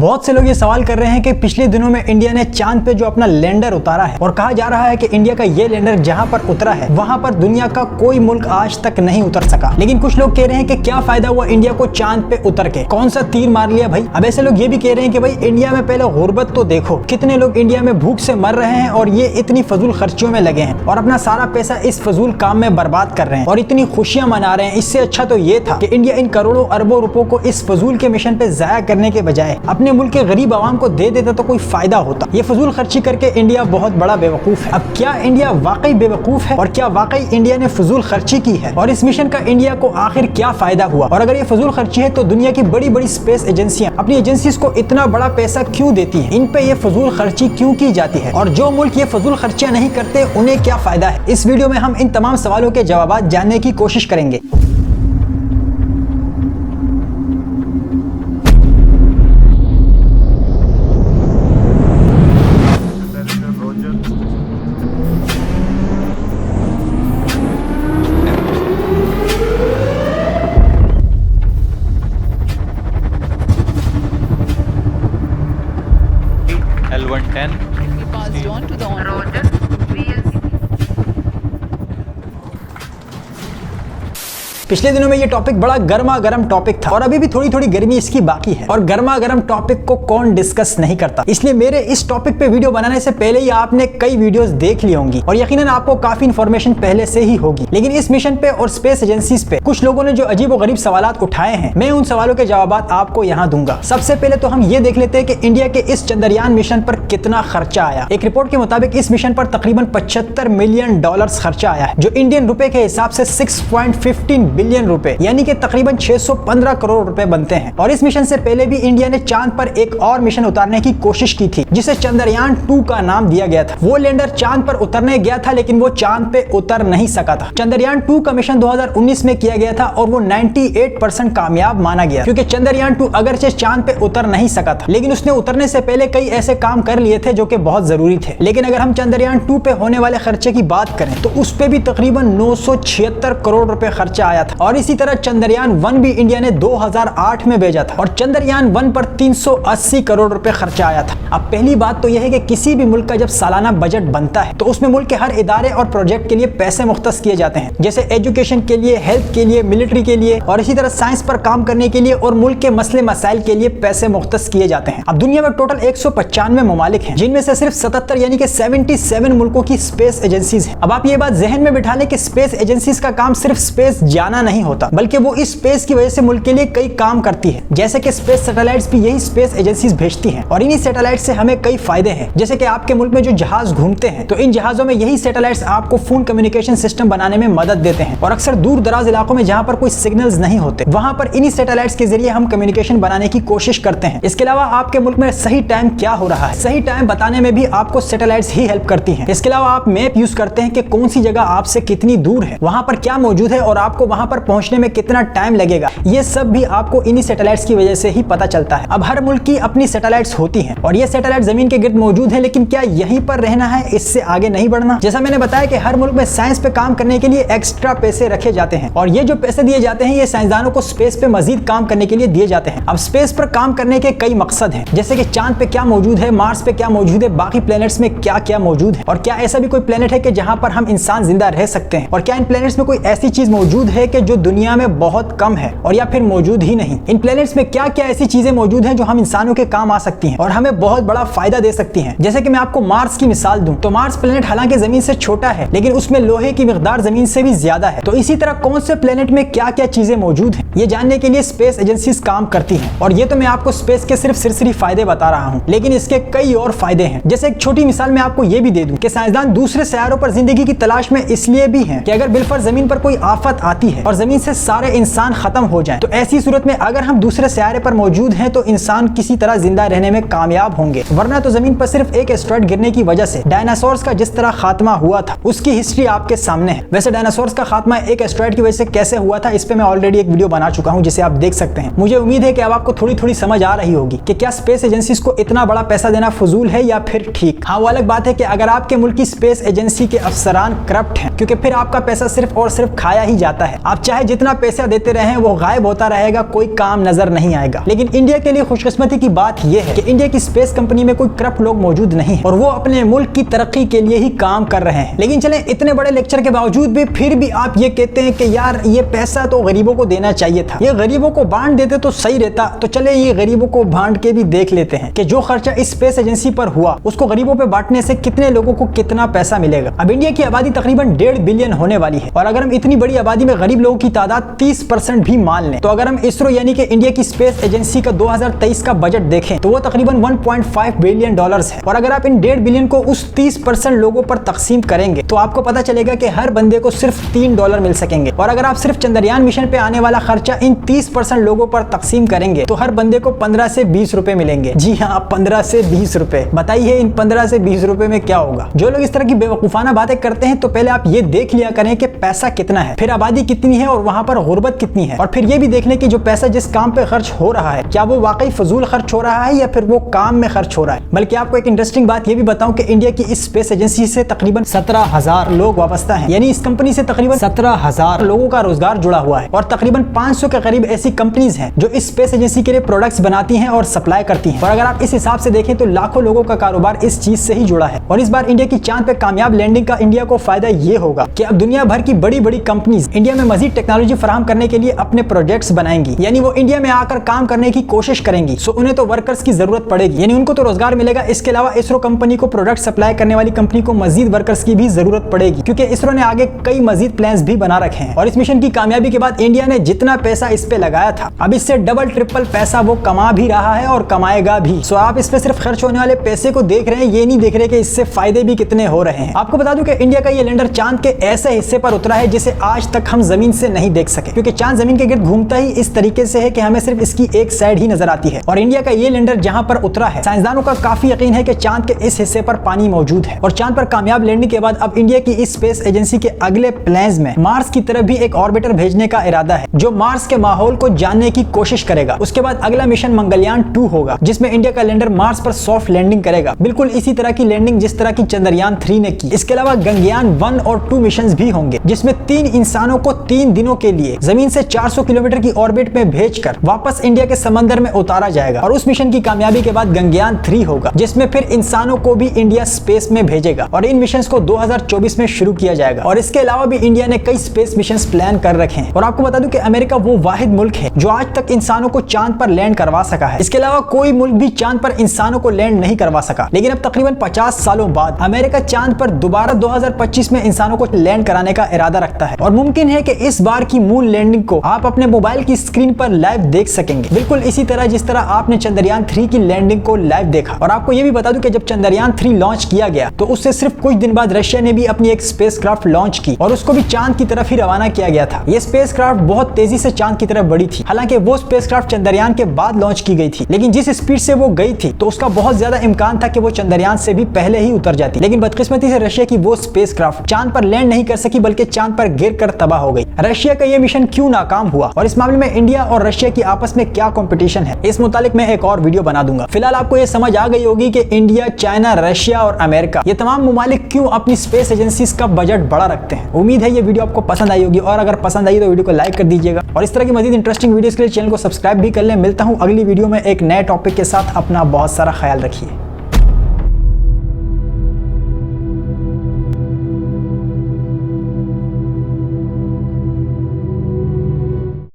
बहुत से लोग ये सवाल कर रहे हैं कि पिछले दिनों में इंडिया ने चांद पे जो अपना लैंडर उतारा है और कहा जा रहा है कि इंडिया का ये लैंडर जहां पर उतरा है वहां पर दुनिया का कोई मुल्क आज तक नहीं उतर सका। लेकिन कुछ लोग कह रहे हैं कि क्या फायदा हुआ इंडिया को चांद पे उतर के, कौन सा तीर मार लिया भाई। अब ऐसे लोग ये भी कह रहे हैं कि भाई इंडिया में पहले गुर्बत तो देखो, कितने लोग इंडिया में भूख से मर रहे हैं और ये इतनी फजूल खर्चियों में लगे हैं और अपना सारा पैसा इस फजूल काम में बर्बाद कर रहे हैं और इतनी खुशियां मना रहे हैं। इससे अच्छा तो ये था कि इंडिया इन करोड़ों अरबों रुपयों को इस फजूल के मिशन पे जाया करने के बजाय अपने मुल्क के गरीब आवाम को दे देता तो कोई फायदा होता। ये फजूल खर्ची करके इंडिया बहुत बड़ा बेवकूफ है। अब क्या इंडिया वाकई बेवकूफ है और क्या वाकई इंडिया ने फजूल खर्ची की है और इस मिशन का इंडिया को आखिर क्या फायदा हुआ? और अगर ये फजूल खर्ची है तो दुनिया की बड़ी बड़ी स्पेस एजेंसियां अपनी एजेंसीज को इतना बड़ा पैसा क्यों देती है? इन पे ये फजूल खर्ची क्यों की जाती है और जो मुल्क ये फजूल खर्चियां नहीं करते उन्हें क्या फायदा है? इस वीडियो में हम इन तमाम सवालों के जवाब जानने की कोशिश करेंगे। L110. We passed on to the honor. पिछले दिनों में ये टॉपिक बड़ा गर्मा गर्म टॉपिक था और अभी भी थोड़ी थोड़ी गर्मी इसकी बाकी है और गर्मा गर्म टॉपिक को कौन डिस्कस नहीं करता। इसलिए मेरे इस टॉपिक पे वीडियो बनाने से पहले ही आपने कई वीडियोस देख ली होंगी और यकीनन आपको काफी इंफॉर्मेशन पहले से ही होगी। लेकिन इस मिशन पे और स्पेस एजेंसीज पे कुछ लोगों ने जो अजीब और गरीब सवालात उठाए हैं, मैं उन सवालों के जवाब आपको यहाँ दूंगा। सबसे पहले तो हम ये देख लेते हैं कि इंडिया के इस चंद्रयान मिशन पर कितना खर्चा आया। एक रिपोर्ट के मुताबिक इस मिशन पर तकरीबन $75 मिलियन खर्चा आया है, जो इंडियन रुपए के हिसाब से 6.15 बिलियन रुपए यानी कि तकरीबन 615 करोड़ रुपए बनते हैं। और इस मिशन से पहले भी इंडिया ने चांद पर एक और मिशन उतारने की कोशिश की थी जिसे चंद्रयान 2 का नाम दिया गया था। वो लैंडर चांद पर उतरने गया था लेकिन वो चांद पे उतर नहीं सका था। चंद्रयान 2 का मिशन 2019 में किया गया था और वो 98% कामयाब माना गया, क्योंकि चंद्रयान 2 अगरचे चांद पे उतर नहीं सका था लेकिन उसने उतरने से पहले कई ऐसे काम कर लिए थे जो कि बहुत जरूरी थे। लेकिन अगर हम चंद्रयान 2 पे होने वाले खर्चे की बात करें तो उस पे भी तकरीबन 976 करोड़ रुपए खर्चा आया था। और इसी तरह चंद्रयान 1 भी इंडिया ने 2008 में भेजा था और चंद्रयान 1 पर 380 करोड़ रुपए खर्चा आया था। अब पहली बात तो यह है कि किसी भी मुल्क का जब सालाना बजट बनता है तो उसमें मुल्क के हर इदारे और प्रोजेक्ट के लिए पैसे मुख्तस किए जाते हैं, जैसे एजुकेशन के लिए, हेल्थ के लिए, मिलिट्री के लिए और इसी तरह साइंस पर काम करने के लिए और मुल्क के मसले मसाइल के लिए पैसे मुख्तस किए जाते हैं। अब दुनिया में टोटल 195 ममालिक हैं, जिनमें से सिर्फ 77 यानी कि 77 मुल्कों की स्पेस एजेंसीज हैं। अब आप ये बात जहन में बिठा लें कि स्पेस एजेंसीज का काम सिर्फ स्पेस जाना नहीं होता, बल्कि वो इस स्पेस की वजह से मुल्क के लिए कई काम करती है। जैसे कि स्पेस सैटेलाइट्स भी यही स्पेस एजेंसीज भेजती हैं और इन्हीं सैटेलाइट से हमें कई फायदे हैं। जैसे कि आपके मुल्क में जो जहाज घूमते हैं तो इन जहाजों में यही सैटेलाइट्स आपको फोन कम्युनिकेशन सिस्टम बनाने में मदद देते हैं और अक्सर दूर दराज इलाकों में जहां पर कोई सिग्नल्स नहीं होते वहां पर इन्हीं सैटेलाइट्स के जरिए हम कम्युनिकेशन बनाने की कोशिश करते हैं। इसके अलावा आपके मुल्क में सही टाइम क्या हो रहा है, सही टाइम बताने में भी आपको सैटेलाइट्स ही हेल्प करती हैं। इसके अलावा आप मैप यूज करते हैं कि कौन सी जगह आपसे कितनी दूर है, वहां पर क्या मौजूद है और आपको वहां पर पहुंचने में कितना टाइम लगेगा। ये सब भी आपको इन्हीं सैटेलाइट्स की वजह से ही पता चलता है। अब हर मुल्क की अपनी सैटेलाइट्स होती हैं और ये सैटेलाइट जमीन के गिर्द मौजूद है, लेकिन क्या यहीं पर रहना है, इससे आगे नहीं बढ़ना? जैसा मैंने बताया कि हर मुल्क में साइंस पे काम करने के लिए एक्स्ट्रा पैसे रखे जाते हैं और ये जो पैसे दिए जाते हैं ये साइंसदानों को स्पेस पे मजीद काम करने के लिए दिए जाते हैं। अब स्पेस पर काम करने के कई मकसद हैं, जैसे कि चांद पे क्या मौजूद है, मार्स पे क्या मौजूद है, बाकी प्लैनेट्स में क्या क्या मौजूद है और क्या ऐसा भी कोई प्लैनेट है कि जहां पर हम इंसान जिंदा रह सकते हैं और क्या इन प्लैनेट्स में कोई ऐसी चीज मौजूद है कि जो दुनिया में बहुत कम है और या फिर मौजूद ही नहीं। इन प्लैनेट्स में क्या क्या ऐसी चीजें मौजूद हैं जो हम इंसानों के काम आ सकती हैं और हमें बहुत बड़ा फायदा दे सकती हैं। जैसे कि मैं आपको मार्स की मिसाल दूं तो मार्स प्लैनेट हालांकि जमीन से छोटा है लेकिन उसमें लोहे की मिकदार जमीन से भी ज्यादा है। तो इसी तरह कौन से प्लैनेट में क्या क्या चीजें मौजूद हैं ये जानने के लिए स्पेस एजेंसीज काम करती हैं। और ये तो मैं आपको स्पेस के सिर्फ सिरसरी फायदे बता रहा हूँ, लेकिन इसके कई और फायदे हैं। जैसे एक छोटी मिसाल मैं आपको ये भी दे दूं कि साइंसदान दूसरे सैयारों पर जिंदगी की तलाश में इसलिए भी हैं कि अगर बिलफर्ज जमीन पर कोई आफत आती है और जमीन से सारे इंसान खत्म हो जाएं तो ऐसी सूरत में अगर हम दूसरे सैयारे पर मौजूद हैं तो इंसान किसी तरह जिंदा रहने में कामयाब होंगे, वरना तो जमीन पर सिर्फ एक एस्टेरॉयड गिरने की वजह से डायनासोर्स का जिस तरह खात्मा हुआ था उसकी हिस्ट्री आपके सामने है। वैसे डायनासोर्स का खात्मा एक एस्टेरॉयड की वजह से कैसे हुआ था इस पे मैं ऑलरेडी एक वीडियो बना चुका हूं जिसे आप देख सकते हैं। मुझे उम्मीद है कि अब आपको थोड़ी थोड़ी समझ आ रही होगी कि क्या स्पेस एजेंसीज को इतना बड़ा पैसा देना फजूल है या फिर ठीक। हाँ, वो अलग बात है कि अगर आपके मुल्क की स्पेस एजेंसी के अफसरान करप्ट हैं, क्योंकि फिर आपका पैसा सिर्फ और सिर्फ खाया ही जाता है। आप चाहे जितना पैसा देते रहे वो गायब होता रहेगा, कोई काम नजर नहीं आएगा। लेकिन इंडिया के लिए खुशकिस्मती की बात यह है कि इंडिया की स्पेस कंपनी में कोई करप्ट लोग मौजूद नहीं है और वो अपने मुल्क की तरक्की के लिए ही काम कर रहे हैं। लेकिन चले, इतने बड़े लेक्चर के बावजूद भी फिर भी आप ये कहते हैं कि यार ये पैसा तो गरीबों को देना चाहिए था, ये गरीबों को बांट देते तो सही रहता। तो चले ये गरीबों को बांट के भी देख लेते हैं कि जो खर्चा इस स्पेस एजेंसी पर हुआ उसको गरीबों पे बांटने से कितने लोगों को कितना पैसा मिलेगा। अब इंडिया की आबादी तकरीबन 1.5 बिलियन होने वाली है और अगर हम इतनी बड़ी आबादी में गरीब लोगों की तादाद 30% भी मान लें तो अगर हम इसरो यानी कि इंडिया की स्पेस एजेंसी का 2023 का बजट देखें तो वो तकरीबन 1.5 बिलियन डॉलर्स है। और अगर आप इन 1.5 बिलियन को उस 30% लोगों पर तकसीम करेंगे तो आपको पता चलेगा कि हर बंदे को सिर्फ $3 मिल सकेंगे। और अगर आप सिर्फ चंद्रयान मिशन पे आने वाला खर्चा इन 30% लोगों पर तकसीम करेंगे तो हर बंदे को 15 से 20 रुपए मिलेंगे। जी हाँ, 15 से 20 रुपए। बताइए इन 15 से 20 रुपए में क्या होगा। जो लोग इस तरह की बेवकूफाना बातें करते हैं तो पहले आप ये देख लिया करें कि पैसा कितना है, फिर आबादी कितनी है और वहां पर गुर्बत कितनी है, और फिर ये भी देख लें कि जो पैसा जिस काम पे खर्च हो रहा है क्या वो वाकई फजूल खर्च हो रहा है या फिर वो काम में खर्च हो रहा है। बल्कि आपको एक इंटरेस्टिंग बात ये भी बताऊं कि इंडिया की इस स्पेस एजेंसी से तकरीबन 17,000 लोग वाबस्ता हैं, यानी इस कंपनी से तकरीबन 17,000 लोगों का रोजगार जुड़ा हुआ है और तकरीबन 500 के करीब ऐसी कंपनीज हैं जो इस स्पेस एजेंसी के लिए प्रोडक्ट्स बनाती हैं और सप्लाई करती हैं। और अगर आप इस हिसाब से देखें तो लाखों लोगों का कारोबार इस चीज से ही जुड़ा है। और इस बार इंडिया की चांद पे कामयाब लैंडिंग का इंडिया को फायदा ये होगा कि अब दुनिया भर की बड़ी बड़ी कंपनीज इंडिया में मजीद टेक्नोलॉजी फराहम करने के लिए अपने प्रोजेक्ट्स बनाएंगी, यानी वो इंडिया में आकर काम करने की कोशिश करेंगी। सो उन्हें तो वर्कर्स की जरूरत पड़ेगी, यानी उनको तो रोजगार मिलेगा। इसके अलावा इसरो कंपनी को प्रोडक्ट सप्लाई करने वाली कंपनी को मजीद वर्कर्स की भी जरूरत पड़ेगी, क्योंकि इसरो ने आगे कई मजीद प्लान्स भी बना रखे हैं। और इस मिशन की कामयाबी के बाद इंडिया ने जितना पैसा इस पे लगाया था अब इससे डबल ट्रिपल पैसा वो कमा भी रहा है और कमाएगा भी। सो आप इस पे सिर्फ खर्च होने वाले पैसे को देख रहे हैं, ये नहीं देख रहे कि इससे फायदे भी कितने हो रहे हैं। आपको बता दूं कि इंडिया का ये लैंडर चांद के ऐसे हिस्से पर उतरा है जिसे आज तक हम जमीन से नहीं देख सके, क्योंकि चांद जमीन के गिर्द घूमता ही इस तरीके से है कि हमें सिर्फ इसकी एक साइड ही नजर आती है। और इंडिया का ये लैंडर जहां पर उतरा है साइंसदानों का काफी यकीन है कि चांद के इस हिस्से पर पानी मौजूद है। और चांद पर कामयाब लैंडिंग के बाद अब इंडिया की इस स्पेस एजेंसी के अगले प्लान्स में मार्स की तरफ भी एक ऑर्बिटर भेजने का इरादा है जो मार्स के माहौल को जानने की कोशिश करेगा। उसके बाद अगला मिशन मंगलयान 2 होगा जिसमें इंडिया का लैंडर मार्स पर सॉफ्ट लैंडिंग करेगा, बिल्कुल इसी तरह की लैंडिंग जिस तरह की चंद्रयान 3 ने की। इसके अलावा गगनयान 1 और 2 मिशन भी होंगे जिसमें 3 इंसानों को 3 दिनों के लिए जमीन से 400 किलोमीटर की ऑर्बिट में भेजकर वापस इंडिया के समंदर में उतारा जाएगा। और उस मिशन की कामयाबी के बाद गगनयान 3 होगा जिसमें फिर इंसानों को भी इंडिया स्पेस में भेजेगा और इन मिशन को 2024 में शुरू किया जाएगा। और इसके अलावा भी इंडिया ने कई स्पेस मिशन प्लान कर रखे हैं। और आपको बता दूं कि अमेरिका वो वाहिद मुल्क है जो आज तक इंसानों को चांद पर लैंड करवा सका है। इसके अलावा कोई मुल्क भी चांद पर इंसानों को लैंड नहीं करवा सका। लेकिन अब तकरीबन 50 सालों बाद अमेरिका चांद पर दोबारा 2025 में इंसानों को लैंड कराने का इरादा रखता है और मुमकिन है कि इस बार की मून लैंडिंग को आप अपने मोबाइल की स्क्रीन पर लाइव देख सकेंगे, बिल्कुल इसी तरह जिस तरह आपने चंद्रयान 3 की लैंडिंग को लाइव देखा। और आपको यह भी बता दूं कि जब चंद्रयान 3 लॉन्च किया गया तो उससे सिर्फ कुछ दिन बाद रशिया ने भी अपनी एक स्पेसक्राफ्ट लॉन्च की और उसको भी चांद की तरफ ही रवाना किया गया था। यह स्पेसक्राफ्ट बहुत तेजी से चांद की तरफ बढ़ी थी। हालांकि वो स्पेसक्राफ्ट चंद्रयान के बाद लॉन्च की गई थी, लेकिन जिस स्पीड से वो गई थी तो उसका बहुत ज्यादा इम्कान था कि वो चंद्रयान से भी पहले ही उतर जाती। लेकिन बदकिस्मती से रशिया की वो स्पेसक्राफ्ट चांद पर लैंड नहीं कर सकी बल्कि चांद पर गिरकर तबाह हो गई। रशिया का यह मिशन क्यों नाकाम हुआ और इस मामले में इंडिया और रशिया की आपस में क्या कंपटीशन है, इस मुतालिक मैं एक और वीडियो बना दूंगा। फिलहाल आपको यह समझ आ गई होगी कि इंडिया, चाइना, रशिया और अमेरिका ये तमाम मुमालिक क्यों अपनी स्पेस एजेंसीज का बजट बड़ा रखते हैं। उम्मीद है ये वीडियो आपको पसंद आई होगी और अगर पसंद आई तो वीडियो को लाइक कर दीजिएगा और इस तरह की मजीद इंटरेस्टिंग वीडियोस के लिए चैनल को सब्सक्राइब भी कर लें। मिलता हूं अगली वीडियो में एक नए टॉपिक के साथ। अपना बहुत सारा ख्याल रखिए।